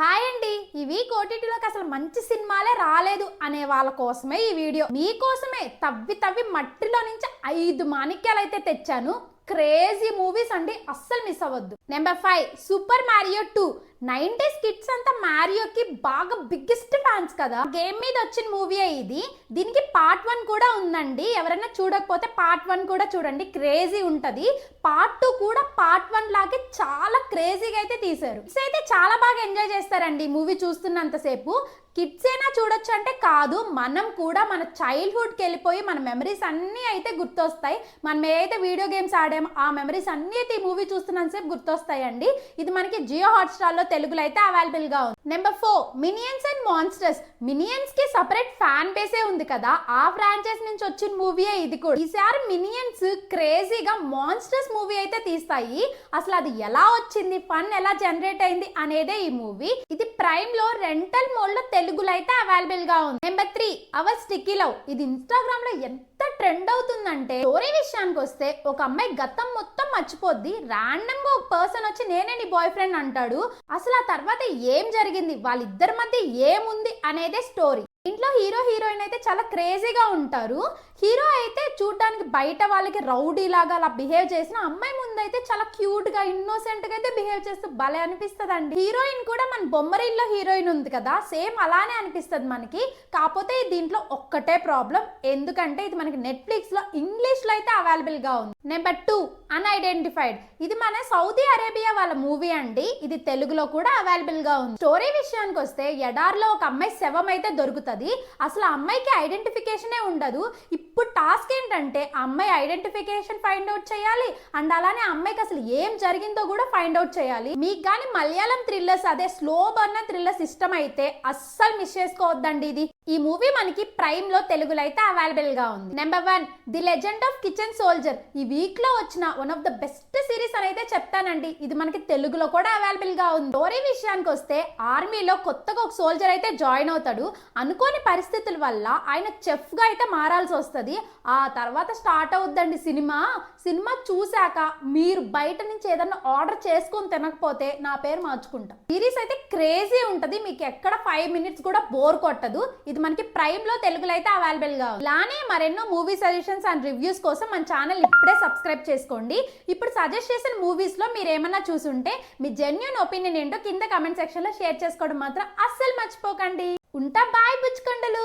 Hi అండి, ఈ week ఓటీటీలోకి అసలు మంచి సినిమాలే రాలేదు అనే వాళ్ళ కోసమే ఈ వీడియో. మీకోసమే తవ్వి తవ్వి మట్టిలో నుంచి 5 మాణిక్యాలు అయితే తెచ్చాను. క్రేజీ మూవీస్ అండి, అస్సలు మిస్ అవ్వద్దు. Number 5 super Mario 2. 90s kids అంతా మారియోకి బాగా బిగ్గెస్ట్ ఫ్యాన్స్ కదా. గేమ్ మీద వచ్చిన మూవీ ఇది. దీనికి పార్ట్ 1 కూడా ఉందండి. ఎవరైనా చూడకపోతే పార్ట్ 1 కూడా చూడండి, క్రేజీ ఉంటది. పార్ట్ 2 కూడా పార్ట్ 1 లాగే చాలా క్రేజీగా అయితే తీశారు. కిడ్స్ అయితే చాలా బాగా ఎంజాయ్ చేస్తారండి మూవీ చూస్తున్నంతసేపు. కిడ్స్ అయినా చూడొచ్చు అంటే కాదు, మనం కూడా మన చైల్డ్హుడ్కి వెళ్ళిపోయి మన మెమరీస్ అన్నీ అయితే గుర్తొస్తాయి. మనం ఏదైతే వీడియో గేమ్స్ ఆడామో ఆ మెమరీస్ అన్నీ అయితే ఈ మూవీ చూస్తున్నంతసేపు గుర్తొస్తాయండి. ఇది మనకి జియో హాట్స్టార్లో తెలుగులో అయితే అవైలబుల్గా ఉంది. Number 4 Minions and monsters. Minions కి సపరేట్ ఫ్యాన్ బేసే ఉంది కదా, ఆ ఫ్రాంచైజ్ నుంచి వచ్చిన మూవీయే ఇది కూడా. ఈసారి మినియన్స్ క్రేజీగా మాన్స్టర్స్ మూవీ అయితే తీస్తాయి. అసలు అది ఎలా వచ్చింది, ఫన్ ఎలా జనరేట్ అయింది అనేదే ఈ మూవీ. ఇది ప్రైమ్ లో రెంటల్ మోడ్ లో తెలుగులో అయితే అవైలబుల్ గా ఉంది. Number 3 our sticky love. ఇది ఇన్స్టాగ్రామ్ లో ఎంత ట్రెండ్ అవుతుందంటే, స్టోరీ విషయానికి వస్తే ఒక అమ్మాయి గతం మొత్తం మర్చిపోద్ది. ర్యాండమ్ గా ఒక పర్సన్ వచ్చి నేనే నీ బాయ్ ఫ్రెండ్ అంటాడు. అసలు ఆ తర్వాత ఏం జరిగింది, వాళ్ళిద్దరి మధ్య ఏముంది అనేదే స్టోరీ. ఇంట్లో హీరో హీరోయిన్ అయితే చాలా క్రేజీగా ఉంటారు. హీరో అయితే చూడడానికి బయట వాళ్ళకి రౌడీ లాగా అలా బిహేవ్ చేసిన, అమ్మాయి ముందు అయితే చాలా క్యూట్ గా ఇన్నోసెంట్ గా అయితే బిహేవ్ చేస్తూ భలే అనిపిస్తుంది అండి. హీరోయిన్ కూడా మన బొమ్మరిల్లో హీరోయిన్ ఉంది కదా, సేమ్ అలానే అనిపిస్తుంది మనకి. కాకపోతే దీంట్లో ఒక్కటే ప్రాబ్లం, ఎందుకంటే ఇది మనకి నెట్ఫ్లిక్స్ లో ఇంగ్లీష్ లో అయితే అవైలబుల్ గా ఉంది. Number 2 unidentified. ఇది మన సౌదీ అరేబియా వాళ్ళ మూవీ అండి. ఇది తెలుగులో కూడా అవైలబుల్ గా ఉంది. స్టోరీ విషయానికి వస్తే, ఎడార్లో ఒక అమ్మాయి శవం అయితే దొరుకుతుంది. అసలు ఆ అమ్మాయికి ఐడెంటిఫికేషనే ఉండదు. ఇప్పుడు టాస్క్ ఏంటంటే ఆ అమ్మాయి ఐడెంటిఫికేషన్ ఫైండ్ అవుట్ చేయాలి, అండ్ అలానే ఆ అమ్మాయికి అసలు ఏం జరిగిందో కూడా ఫైండ్ అవుట్ చేయాలి. మీకు కానీ మలయాళం థ్రిల్లర్స్, అదే స్లో బర్నర్ థ్రిల్లర్స్ ఇష్టం అయితే అస్సలు మిస్ చేసుకోవద్దండి. ఇది ఈ మూవీ మనకి ప్రైమ్ లో తెలుగులో అయితే అవైలబుల్ గా ఉంది. Number 1 the legend of kitchen soldier. ఈ వీక్ లో వచ్చిన one of the best series అని అయితే చెప్తానండి. ఇది మనకి తెలుగులో కూడా అవైలబుల్ గా ఉంది. స్టోరీ విషయానికి వస్తే, ఆర్మీలో కొత్తగా ఒక సోల్జర్ అయితే జాయిన్ అవుతాడు. అనుకోని పరిస్థితుల వల్ల ఆయన చెఫ్ గా అయితే మారాల్సి వస్తుంది. ఆ తర్వాత స్టార్ట్ అవుద్దండి సినిమా. సినిమా చూశాక మీరు బయట నుంచి ఏదన్నా ఆర్డర్ చేసుకొని తినకపోతే నా పేరు మార్చుకుంటా. సిరీస్ అయితే క్రేజీ ఉంటది, మీకు ఎక్కడ 5 మినిట్స్ కూడా బోర్ కొట్టదు. ఇది మనకి ప్రైమ్ లో తెలుగులో అయితే అవైలబుల్ గా ఉంది. ఇలానే మరెన్నో మూవీ సజెషన్స్ అండ్ రివ్యూస్ కోసం మన ఛానల్ ఇప్పుడే సబ్స్క్రైబ్ చేసుకోండి. ఇప్పుడు సజెస్ట్ చేసిన మూవీస్ లో మీరు ఏమన్నా చూసుంటే మీ జెన్యూన్ ఒపీనియన్ ఏంటో కింద కమెంట్ సెక్షన్ లో షేర్ చేసుకోవడం మాత్రం అస్సలు మర్చిపోకండి. ఉంటా, బాయ్ బుచ్చుకొండలు.